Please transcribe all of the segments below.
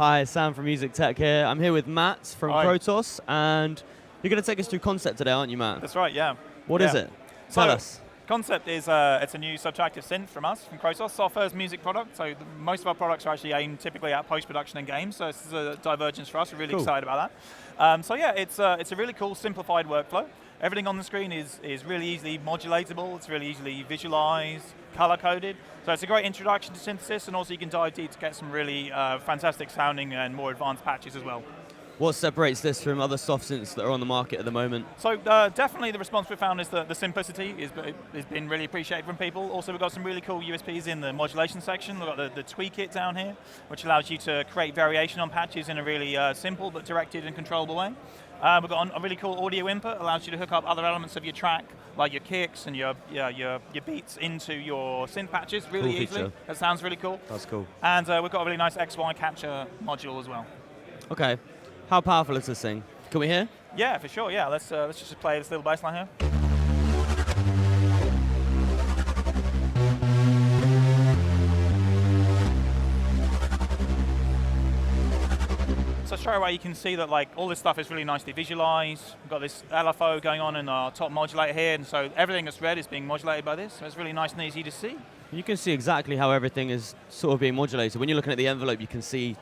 Hi, Sam from MusicTech here. I'm here with Matt from Krotos, and you're going to take us through Concept today, aren't you, Matt? That's right, yeah. What is it? Tell us. Concept is it's a new subtractive synth from us, from Krotos. It's our first music product, so most of our products are actually aimed typically at post-production and games, so this is a divergence for us. We're really excited about that. So yeah, it's a really cool, simplified workflow. Everything on the screen is really easily modulatable, it's really easily visualized, color-coded. So it's a great introduction to synthesis, and also you can dive deep to get some really fantastic sounding and more advanced patches as well. What separates this from other soft synths that are on the market at the moment? So definitely the response we've found is that the simplicity has been really appreciated from people. Also, we've got some really cool USPs in the modulation section. We've got the tweak it down here, which allows you to create variation on patches in a really simple but directed and controllable way. We've got a really cool audio input, allows you to hook up other elements of your track, like your kicks and your beats into your synth patches really easily. That sounds really cool. That's cool. And we've got a really nice XY capture module as well. Okay. How powerful is this thing? Can we hear? Yeah, for sure, yeah. Let's just play this little bass line here. So straight away you can see that like all this stuff is really nicely visualized. We've got this LFO going on in our top modulator here, and so everything that's read is being modulated by this. So it's really nice and easy to see. You can see exactly how everything is sort of being modulated. When you're looking at the envelope, you can see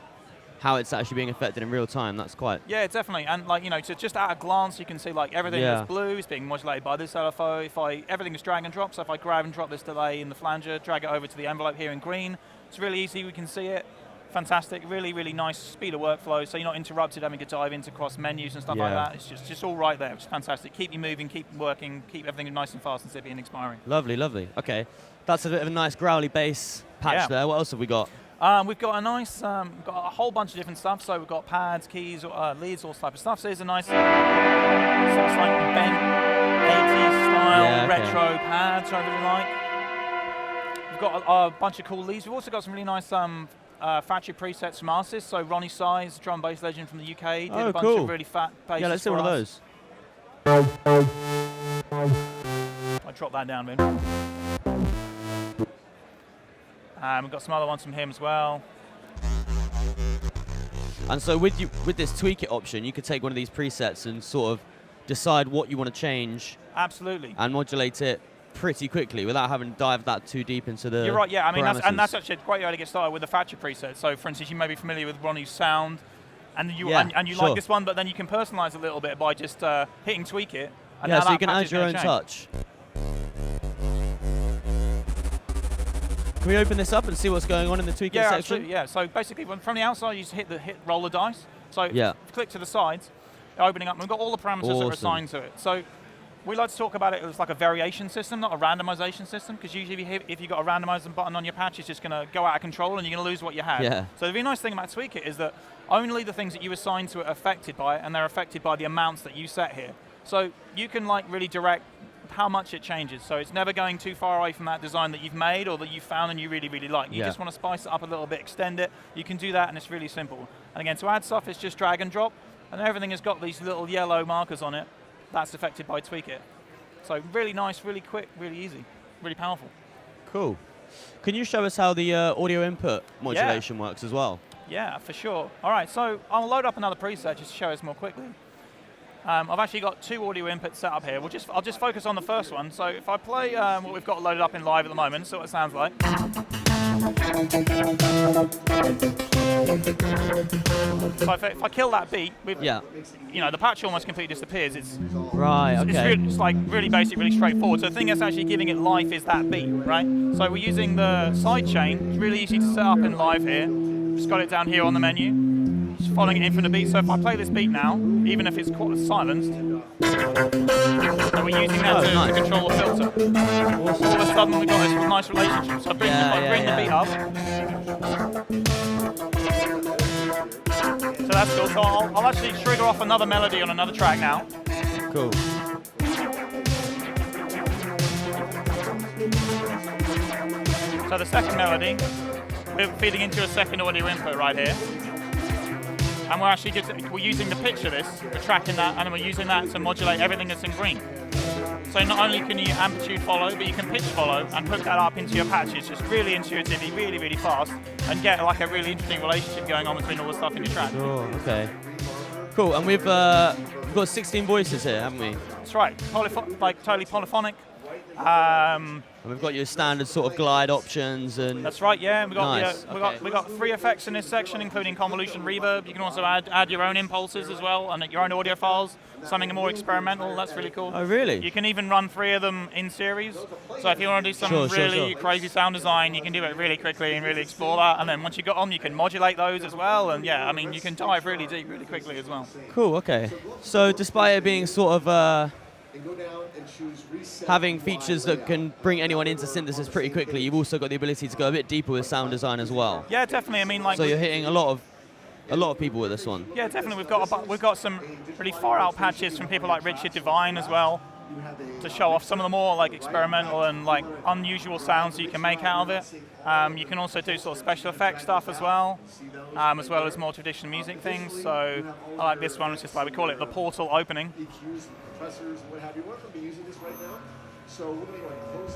how it's actually being affected in real time. That's quite... Yeah, definitely. And like, you know, just at a glance, you can see like everything that's blue is being modulated by this LFO. Everything is drag and drop, so if I grab and drop this delay in the flanger, drag it over to the envelope here in green, it's really easy, we can see it. Fantastic, really, really nice speed of workflow, so you're not interrupted having to dive into cross menus and stuff like that. It's just all right there, which is fantastic. Keep you moving, keep working, keep everything nice and fast and zippy and expiring. Lovely, lovely. Okay, that's a bit of a nice growly bass patch there. What else have we got? We've got a nice, got a whole bunch of different stuff. So we've got pads, keys, leads, all type of stuff. So here's a nice sort of like bent 80s style retro pads I really like. We've got a bunch of cool leads. We've also got some really nice factory presets from artists. So Ronnie Size, drum bass legend from the UK, did a bunch of really fat basses. Yeah, let's do one of those. I dropped that down, man. We've got some other ones from him as well. And so with this tweak it option, you could take one of these presets and sort of decide what you want to change. Absolutely. And modulate it pretty quickly without having to dive that too deep into the You're right, yeah. I mean, that's actually a great way to get started with the factory preset. So for instance, you may be familiar with Ronnie's sound, and you like this one, but then you can personalize a little bit by just hitting tweak it. And so you can add your own touch. Can we open this up and see what's going on in the tweaking section? Absolutely, yeah. So basically, from the outside, you just hit roll the dice. So click to the sides, opening up, and we've got all the parameters that are assigned to it. So we like to talk about it as like a variation system, not a randomization system, because usually if you've got a randomizer button on your patch, it's just going to go out of control and you're going to lose what you had. Yeah. So the really nice thing about Tweak It is that only the things that you assign to it are affected by it, and they're affected by the amounts that you set here. So you can like really direct how much it changes. So it's never going too far away from that design that you've made or that you found and you really, really like. You just want to spice it up a little bit, extend it. You can do that, and it's really simple. And again, to add stuff, it's just drag and drop, and everything has got these little yellow markers on it. That's affected by Tweak It. So really nice, really quick, really easy, really powerful. Cool. Can you show us how the audio input modulation works as well? Yeah, for sure. All right, so I'll load up another preset just to show us more quickly. I've actually got two audio inputs set up here. I'll just focus on the first one. So if I play what we've got loaded up in live at the moment, see what it sounds like. So if I kill that beat, you know, the patch almost completely disappears. It's it's like really basic, really straightforward. So the thing that's actually giving it life is that beat, right? So we're using the sidechain. It's really easy to set up in live here. Just got it down here on the menu. Just following it in from the beat. So if I play this beat now, even if it's silenced, so we're using that to control the filter. All of a sudden we've got this nice relationship. So if I bring the beat up. So that's cool. So I'll actually trigger off another melody on another track now. Cool. So the second melody, we're feeding into a second audio input right here. And we're actually we're using the pitch of this, we're tracking that, and then we're using that to modulate everything that's in green. So not only can you amplitude follow, but you can pitch follow and put that up into your patches just really intuitively, really, really fast, and get like a really interesting relationship going on between all the stuff in your track. Sure, okay. Cool, and we've got 16 voices here, haven't we? That's right, like totally polyphonic. And we've got your standard sort of glide options and. That's right, yeah. We got nice. we got 3 effects in this section, including convolution, reverb. You can also add your own impulses as well and your own audio files. Something more experimental. That's really cool. Oh, really? You can even run 3 of them in series. So if you want to do some really crazy sound design, you can do it really quickly and really explore that. And then once you got on, you can modulate those as well. And yeah, I mean, you can dive really deep, really quickly as well. Cool. Okay. So despite it being sort of having features that can bring anyone into synthesis pretty quickly, you've also got the ability to go a bit deeper with sound design as well. Yeah, definitely. I mean, like. So you're hitting a lot of people with this one. Yeah, definitely. We've got some really far out patches from people like Richard Devine as well, to show off some of the more like experimental and like unusual sounds you can make out of it. You can also do sort of special effects stuff as well as more traditional music things. So I like this one, which is like we call it the portal opening.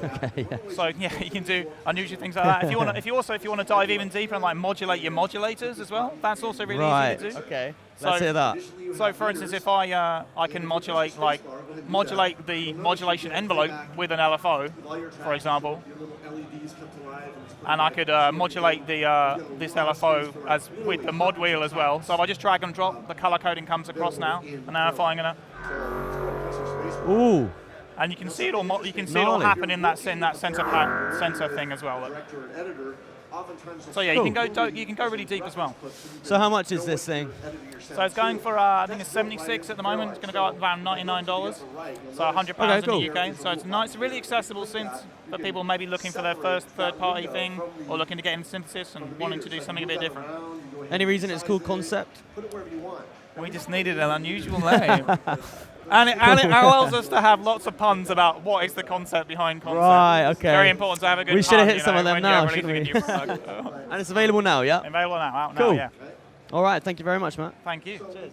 Okay, yeah. So yeah, you can do unusual things like that. If you want to dive even deeper and like modulate your modulators as well, that's also really easy to do. Okay. Let's hear that. So for instance, if I can modulate the modulation envelope with an LFO, for example, and I could modulate the this LFO as with the mod wheel as well. So if I just drag and drop, the color coding comes across now, and now if I'm gonna. Ooh. And you can see it all. You can see it all happen in that sensor thing as well. So yeah, cool. you can go really deep as well. So how much is this thing? So it's going for I think it's 76 at the moment. It's going to go up around $99. So £100 in the UK. So it's nice, really accessible synth for people maybe looking for their first third-party thing or looking to get into synthesis and wanting to do something a bit different. Any reason it's called Concept? We just needed an unusual name. And it allows us to have lots of puns about what is the concept behind Concept. Right, okay. Very important to have a good We should have pun, hit some of them now, shouldn't we? And it's available now, yeah? Available now, out cool. now, yeah. All right, thank you very much, Matt. Thank you. Cheers.